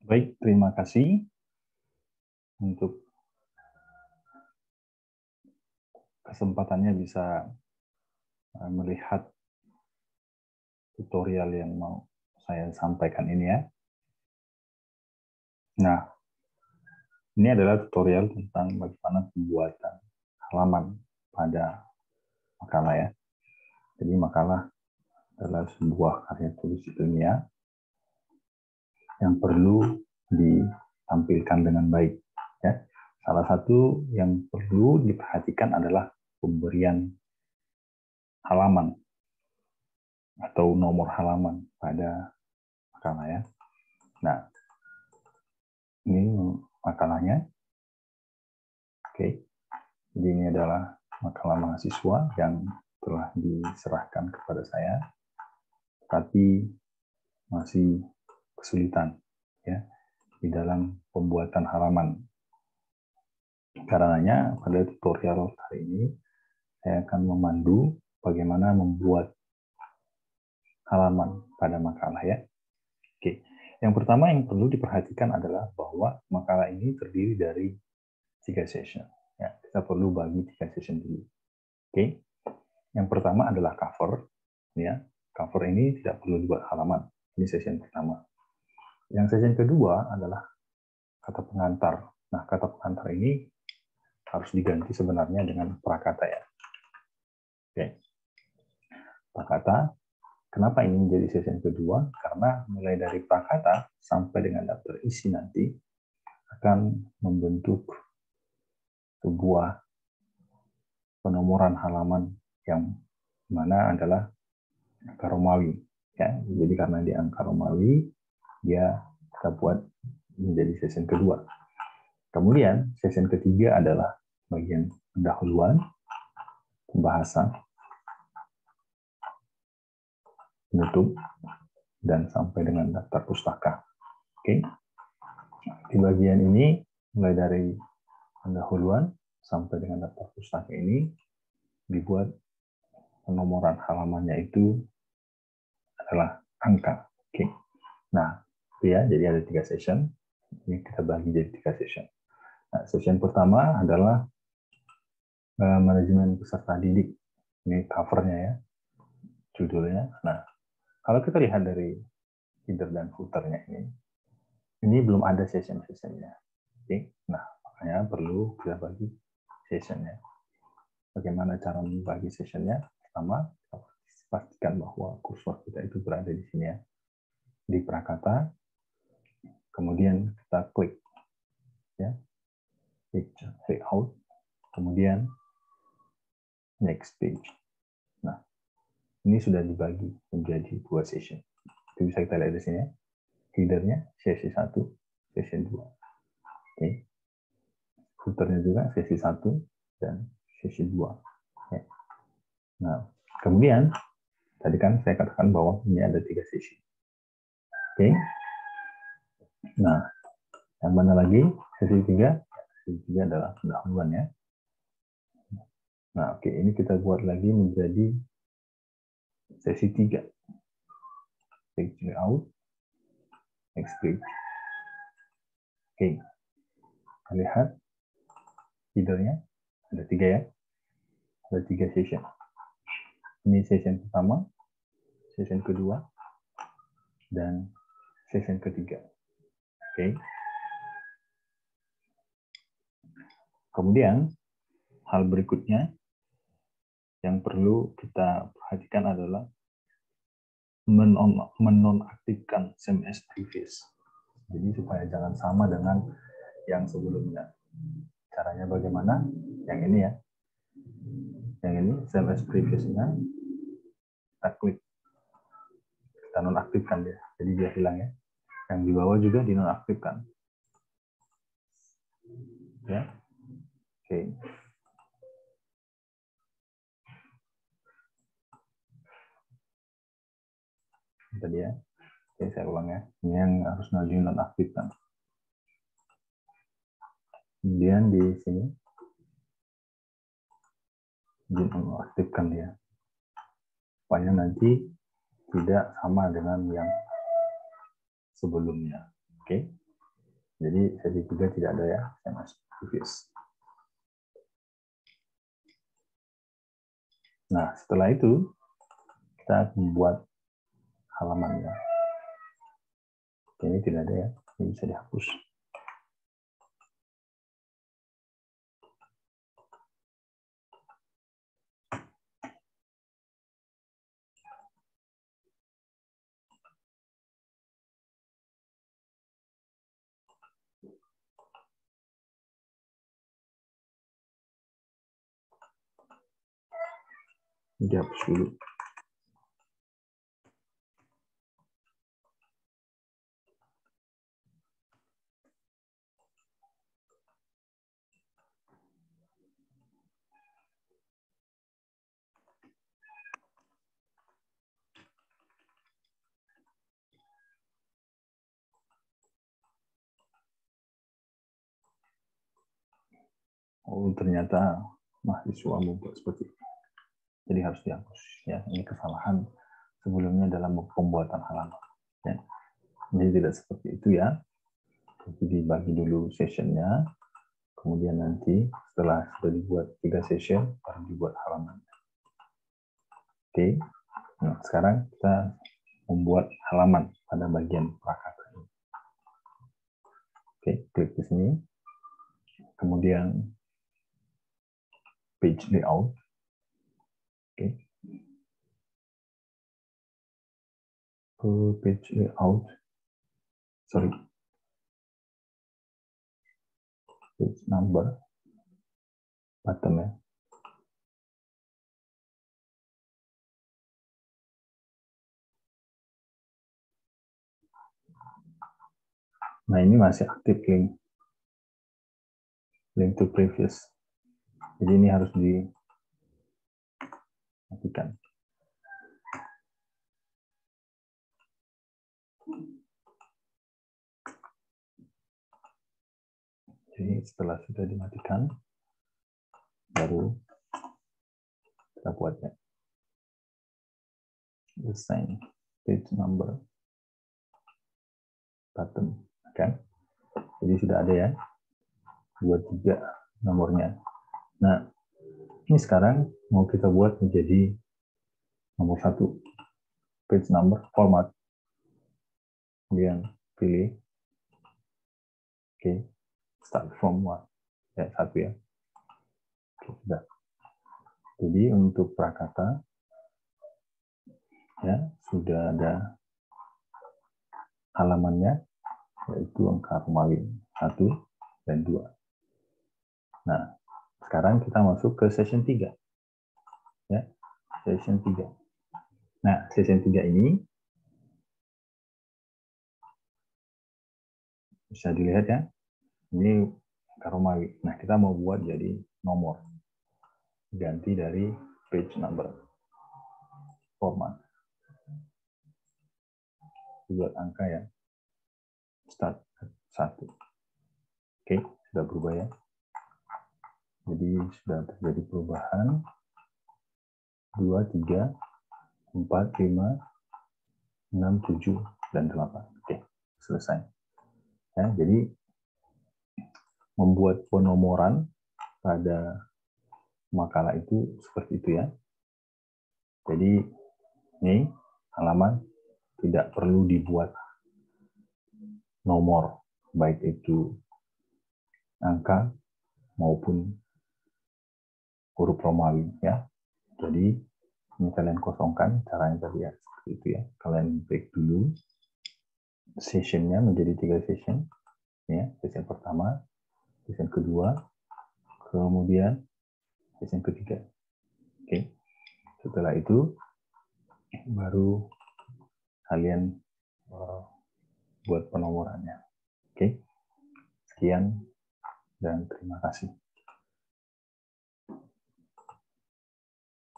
Baik, terima kasih untuk kesempatannya bisa melihat tutorial yang mau saya sampaikan ini ya. Nah, ini adalah tutorial tentang bagaimana pembuatan halaman pada makalah ya. Jadi makalah adalah sebuah karya tulis ilmiah yang perlu ditampilkan dengan baik. Ya. Salah satu yang perlu diperhatikan adalah pemberian halaman atau nomor halaman pada makalah ya. Nah, ini makalahnya. Oke. Jadi ini adalah makalah mahasiswa yang telah diserahkan kepada saya, tapi masih kesulitan ya di dalam pembuatan halaman. Karenanya pada tutorial kali ini saya akan memandu bagaimana membuat halaman pada makalah ya. Oke. Yang pertama yang perlu diperhatikan adalah bahwa makalah ini terdiri dari 3 session. Ya, kita perlu bagi 3 session dulu. Oke. Yang pertama adalah cover. Ya, cover ini tidak perlu dibuat halaman. Ini session pertama. Yang session kedua adalah kata pengantar. Nah, kata pengantar ini harus diganti sebenarnya dengan prakata ya. Oke. Prakata. Kenapa ini menjadi session kedua? Karena mulai dari prakata sampai dengan daftar isi nanti akan membentuk sebuah penomoran halaman yang mana adalah angka Romawi. Ya, jadi karena dia angka Romawi, dia kita buat menjadi session kedua. Kemudian session ketiga adalah bagian pendahuluan, pembahasan, penutup, dan sampai dengan daftar pustaka. Oke. Di bagian ini mulai dari pendahuluan sampai dengan daftar pustaka ini dibuat penomoran halamannya itu adalah angka. Oke. Nah, itu ya, jadi ada 3 session. Ini kita bagi jadi 3 session. Nah, session pertama adalah manajemen peserta didik. Ini covernya ya, judulnya. Nah, kalau kita lihat dari header dan footernya ini belum ada session-sessionnya. Oke. Nah, makanya perlu kita bagi sessionnya. Bagaimana cara membagi sessionnya? Pertama, pastikan bahwa kursor kita itu berada di sini ya, di prakata. Kemudian kita klik ya, klik out, kemudian next page. Nah, ini sudah dibagi menjadi 2 session. Itu bisa kita lihat di sini ya. Headernya sesi 1, sesi 2. Oke. Footernya juga sesi 1 dan sesi 2. Oke. Nah, kemudian tadi kan saya katakan bahwa ini ada 3 sesi. Oke. Nah, yang mana lagi? Sesi 3. Sesi 3 adalah pendahuluan ya. Nah, oke, ini kita buat lagi menjadi sesi 3. Page layout, next page. Oke. Kita lihat headernya ada 3 ya. Ada 3 session. Ini session pertama, session kedua, dan session ketiga. Oke. Kemudian hal berikutnya yang perlu kita perhatikan adalah menonaktifkan SMS previous. Jadi supaya jangan sama dengan yang sebelumnya. Caranya bagaimana? Yang ini ya. Yang ini SMS previousnya kita klik. Kita nonaktifkan dia. Jadi dia hilang ya. Yang di bawah juga dinonaktifkan. Ya. Oke. Tadi ya. Oke, saya ulang ya. Ini yang harus dinonaktifkan. Kemudian di sini dinonaktifkan dia. Supaya nanti tidak sama dengan yang sebelumnya. Oke. Jadi sesi 3 tidak ada ya, SMS previous. Nah, setelah itu kita membuat halamannya. Ini tidak ada ya, ini bisa dihapus. Dihapus dulu. Oh, ternyata mahasiswa membuat seperti itu. Jadi harus dihapus. Ya, ini kesalahan sebelumnya dalam pembuatan halaman. Ya. Jadi tidak seperti itu ya. Jadi dibagi dulu sessionnya, kemudian nanti setelah sudah dibuat 3 session, baru dibuat halaman. Oke. Nah, sekarang kita membuat halaman pada bagian prakata ini. Oke, klik di sini. Kemudian page layout. Oke. Ke page layout. Sorry. Page number. Bottom ya. Nah, ini masih aktif link. Link to previous. Jadi ini harus dimatikan. Jadi setelah sudah dimatikan, baru kita buatnya. Design page number button, kan? Jadi sudah ada ya, 23 nomornya. Nah, ini sekarang mau kita buat menjadi nomor 1, page number format. Kemudian pilih, oke, start from 1, ya 1 ya. Oke, sudah. Jadi untuk prakata ya sudah ada halamannya, yaitu angka Romawi 1 dan 2. Nah, sekarang kita masuk ke session 3. Ya, session 3. Nah, session 3 ini bisa dilihat ya. Ini angka Romawi. Nah, kita mau buat jadi nomor. Ganti dari page number format. Buat angka ya. Start 1. Oke, sudah berubah ya. Jadi sudah terjadi perubahan 2, 3, 4, 5, 6, 7, dan 8. Oke, selesai. Ya, jadi membuat penomoran pada makalah itu seperti itu ya. Jadi ini halaman tidak perlu dibuat nomor, baik itu angka maupun huruf Romawi ya. Jadi ini kalian kosongkan, caranya tadi ya seperti itu ya. Kalian break dulu sessionnya menjadi 3 session ya. Session pertama, session kedua, kemudian session ketiga. Oke. Setelah itu baru kalian buat penomorannya. Oke. Sekian dan terima kasih.